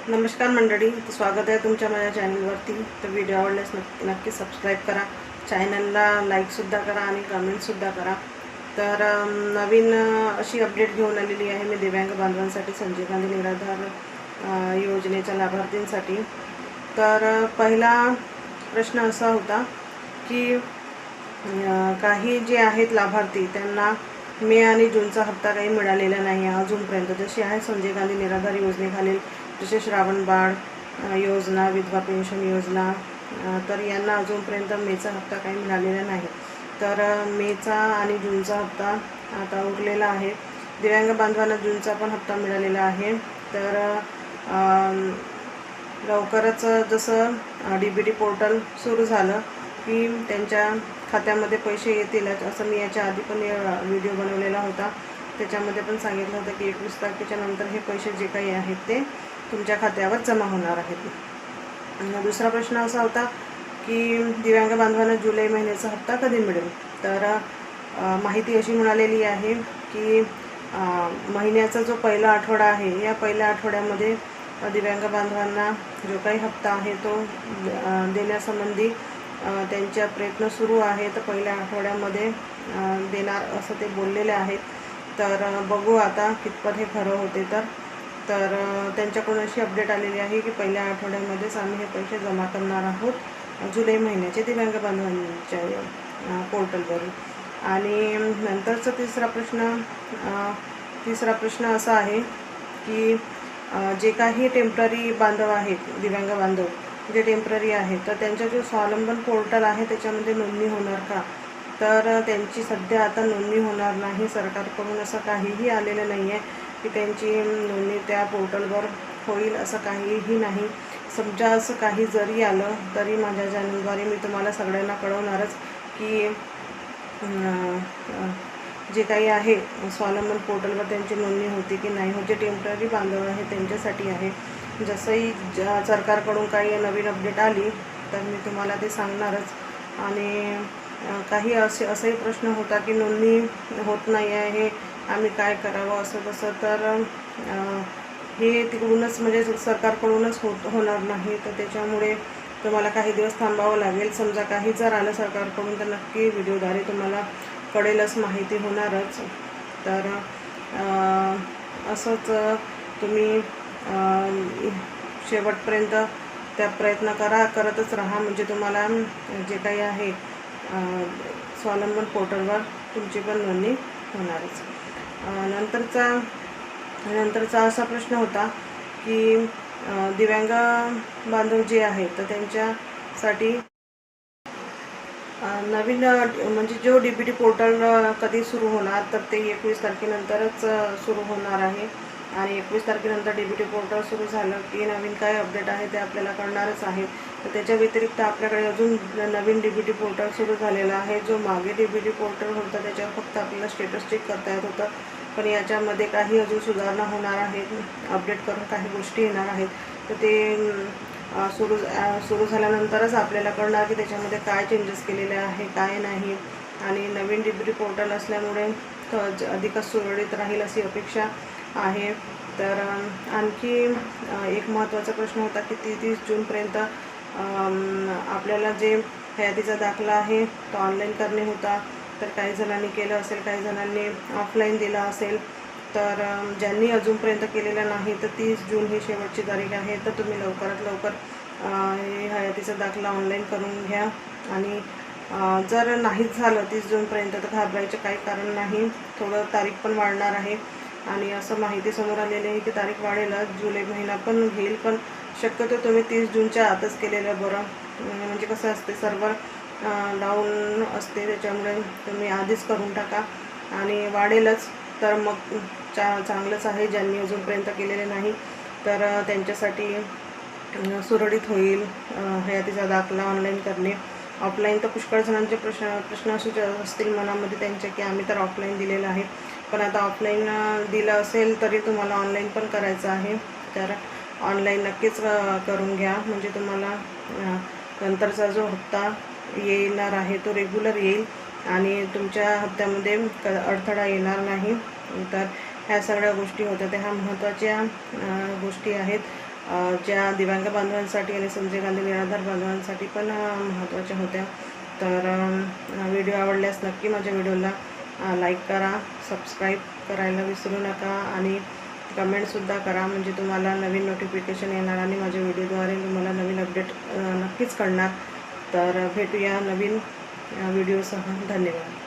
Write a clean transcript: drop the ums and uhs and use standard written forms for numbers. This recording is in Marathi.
नमस्कार मंडळी, स्वागत आहे तुमच्या माझ्या चॅनलवरती. तर व्हिडिओ आवडल्यास नक्की सबस्क्राईब करा, चॅनलला लाईकसुद्धा करा आणि कमेंटसुद्धा करा. तर नवीन अशी अपडेट घेऊन आलेली आहे मी दिव्यांग बांधवांसाठी, संजय गांधी निराधार योजनेच्या लाभार्थींसाठी. तर पहिला प्रश्न असा होता की काही जे आहेत लाभार्थी त्यांना मे आणि जूनचा हप्ता काही मिळालेला नाही आहे अजूनपर्यंत. जशी आहे संजय गांधी निराधार योजनेखालील जसे श्रावण बाळ योजना, विधवा पेन्शन योजना, तर यांना अजूनपर्यंत मेचा हप्ता काही मिळालेला नाही. तर मेचा आणि जूनचा हप्ता आता उरलेला आहे. दिव्यांग बांधवांना जूनचा पण हप्ता मिळालेला आहे. तर लवकरच जसं DBT पोर्टल सुरू झालं की त्यांच्या खात्यामध्ये पैसे येतीलच, असं मी याच्या आधी पण व्हिडिओ बनवलेला होता. त्याच्यामध्ये पण सांगितलं होतं की 21 तारखेच्या नंतर हे पैसे जे काही आहेत ते तुमच्या खात्यावर जमा होणार आहेत. दुसरा प्रश्न असा होता की दिव्यांग बांधवांना जुलै महिन्याचा हप्ता कधी मिळेल. तर माहिती अशी मिळालेली आहे की महिन्याचा जो पहिला आठवडा आहे, या पहिल्या आठवड्यामध्ये दिव्यांग बांधवांना जो काही हप्ता आहे तो देण्यासंबंधी त्यांच्या प्रयत्न सुरू आहे. तर पहिल्या आठवड्यामध्ये देणार असं ते बोललेले आहेत. तर बघू आता कितपत हे खरं होते. तर त्यांच्याकडून अशी अपडेट आलेली आहे की पहिल्या आठवड्यामध्येच आम्ही हे पैसे जमा करणार आहोत जुलै महिन्याचे दिव्यांग बांधवांच्या पोर्टलवरून. आणि नंतरचा तिसरा प्रश्न असा आहे की जे काही टेम्पररी बांधव आहेत, दिव्यांग बांधव जे टेम्पररी आहेत, तर त्यांचा जो स्वावलंबन पोर्टल आहे त्याच्यामध्ये नोंदणी होणार का. तर त्यांची सध्या आता नोंदणी होणार नाही. सरकारकडून असं काहीही आलेलं नाही आहे की त्यांची नोंदणी त्या पोर्टलवर होईल, असं काहीही नाही. समजा असं काही जरी आलं तरी माझ्या चॅनलद्वारे मी तुम्हाला सगळ्यांना कळवणारच की जे काही आहे स्वावलंबन पोर्टलवर त्यांची नोंदणी होती की नाही होती. टेम्पररी बांधव आहे त्यांच्यासाठी आहे. जसंही सरकारकडून काही नवीन अपडेट आली तर मी तुम्हाला ते सांगणारच. आणि काही असाही प्रश्न होता की नोंदणी होत नाही आहे, हे आम्ही काय करावं असं तसं. तर हे तिकडूनच म्हणजे सरकारकडूनच होणार नाही. तर त्याच्यामुळे तुम्हाला काही दिवस थांबावं लागेल. समजा काही जर आलं सरकारकडून तर नक्की व्हिडिओद्वारे तुम्हाला कळेलच, माहिती होणारच. तर असंच तुम्ही शेवटपर्यंत त्या प्रयत्न करतच राहा, म्हणजे तुम्हाला जे काही आहे स्वावलंबन पोर्टलवर तुमची पण नोंदणी होणारच. नंतरचा असा प्रश्न होता की दिव्यांग बांधव जे आहेत तर त्यांच्यासाठी नवीन म्हणजे जो DBT पोर्टल कधी सुरू होणार, तर ते 21 तारखेनंतरच सुरू होणार आहे. आणि 21 तारखेनंतर DBT पोर्टल सुरू झालं की नवीन काय अपडेट आहे ते आपल्याला कळणारच आहे. तर त्याच्या व्यतिरिक्त आपल्याकडे अजून नवीन DBT पोर्टल सुरू झालेला आहे. जो मागे DBT पोर्टल होता त्याच्यावर फक्त आपल्याला स्टेटस चेक करता येत होतं, पण याच्यामध्ये काही अजून सुधारणा होणार आहेत. अपडेट करून काही गोष्टी येणार आहेत. तर ते सुरू झाल्यानंतरच आपल्याला कळणार की त्याच्यामध्ये काय चेंजेस केलेले आहे काय नाही. आणि नवीन DBT पोर्टल असल्यामुळे अधिकच सुरळीत राहील अशी अपेक्षा आहे. तर आणखी एक महत्त्वाचा प्रश्न होता की 30 जूनपर्यंत आपल्याला जे हयातीचा दाखला आहे तो ऑनलाईन करणे होता. तर काही जणांनी केलं असेल, काही जणांनी ऑफलाईन दिला असेल. तर ज्यांनी अजूनपर्यंत केलेलं नाही तर 30 जून ही शेवटची तारीख आहे. तर तुम्ही लवकरात लवकर हे हयातीचा दाखला ऑनलाईन करून घ्या. आणि जर नाहीच झालं 30 जूनपर्यंत तर घाबरायचं काही कारण नाही. थोडं तारीख पण वाढणार आहे. आणि असं माहिती समोर आलेली आहे की तारीख वाढेलच, जुलै महिना पण घेईल. पण शक्यतो तुम्ही 30 जूनच्या आतच केलेलं बरं. म्हणजे कसं असते, सर्व्हर डाऊन असते, त्याच्यामुळे तुम्ही आधीच करून टाका. आणि वाढेलच तर मग चांगलंच आहे. ज्यांनी अजूनपर्यंत केलेले नाही तर त्यांच्यासाठी सुरळीत होईल हयातीचा दाखला ऑनलाईन करणे. ऑफलाईन तर पुष्कळ जणांचे प्रश्न असतील मनामध्ये त्यांचे की आम्ही तर ऑफलाईन दिलेलं आहे. पण आता ऑफलाईन दिलं असेल तरी तुम्हाला ऑनलाईन पण करायचं आहे. तर ऑनलाईन नक्कीच करून घ्या, म्हणजे तुम्हाला नंतरचा जो हप्ता येणार आहे तो रेग्युलर येईल आणि तुमच्या हप्त्यामध्ये अडथळा येणार नाही. तर ह्या सगळ्या गोष्टी होत्या, त्या ह्या महत्त्वाच्या गोष्टी आहेत. ज्या दिव्यांग बांधवांसाठी आणि संजय गांधी निराधार बांधवांसाठी पण महत्त्वाच्या होत्या. तर व्हिडिओ आवडल्यास नक्की माझ्या व्हिडिओला लाईक करा, सबस्क्राईब करायला विसरू नका आणि कमेंटसुद्धा करा, म्हणजे तुम्हाला नवीन नोटिफिकेशन येणार आणि माझ्या व्हिडिओद्वारे तुम्हाला नवीन अपडेट नक्कीच कळणार. तर भेटूया नवीन व्हिडिओसह. धन्यवाद.